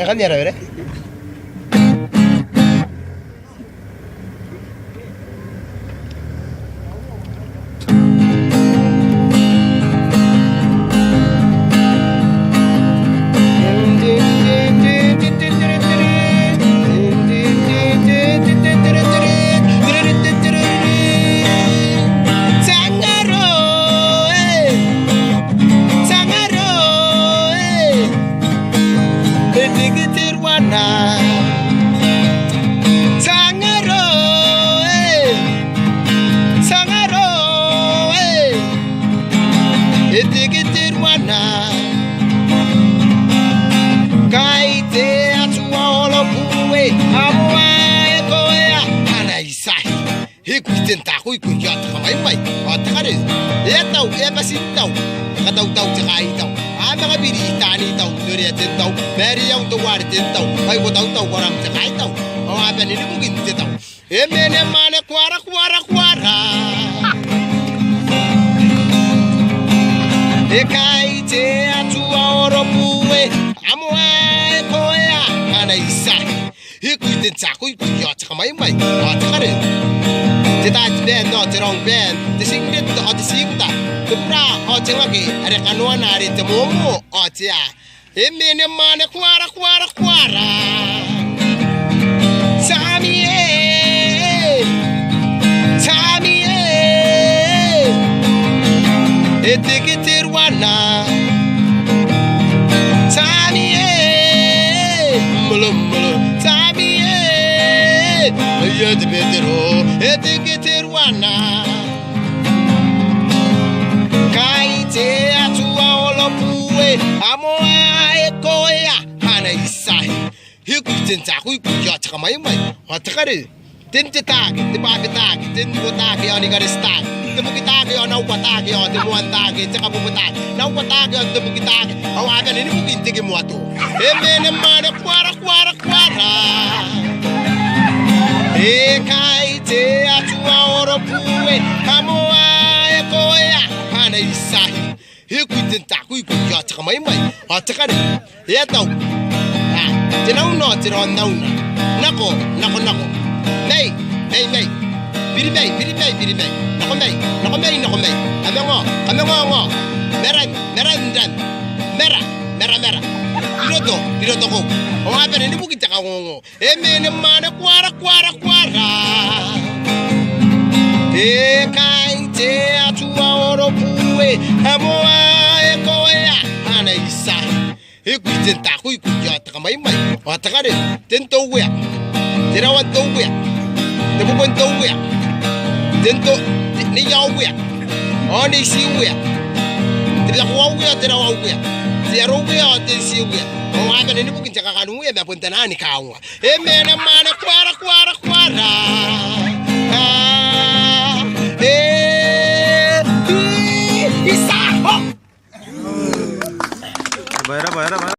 kan ya re Tentaku ikut ya kamay may atakare etaw ebasintaw kataw-taw tsaka itaw mga birita nitaw duri tentaw meri yang tuwar tentaw ay kutaw-taw waram tsaka itaw apa ni bugin tentaw emene mane kwara ekai te atua oropuwe amwa koya ana isai ikut tentaku ikut ya kamay may atakare Kita band no terong band dising dit to dising ta tupra o lagi are kanuan ari temumu o tia emene mane kwara Sami etikirwana Sami mulum Sami ayat bedero etikirwana kaite atua olopuwe amoa ekoya hana isai hikutinta kuikuya takamay may atakare tintitag tibabitag tinbutag yon igaristak tibukitag yon nawatag yon tibuantag tsaka bubutag nawatag yon tibukitag awagan ini bukintig mo ato emene mane kwara kaite atua oropuwe amoa ekoya hana isai hikutinta kuikuya takamay may atakare yataw tinaw no tiron nauna nako Nay, biri may. Nako may. Amengo. Meran. Mera. Piloto ko. O nga pero, hindi mo kita kaungo. Emene mana kwara. Kay te atua oropuwe. Amoa ekoya. Hana isa. Ikutinta ko ikuyata kamay. O takare, tento uya. Tirawan to uya. Tebukon to uya. Tento ni yaw uya. O ni si uya. Tirawa uya. Tirawa uya ten si uya. O aga ni bukin tsaka kanu uya mapunta na ni kawa. Emena mana kwara.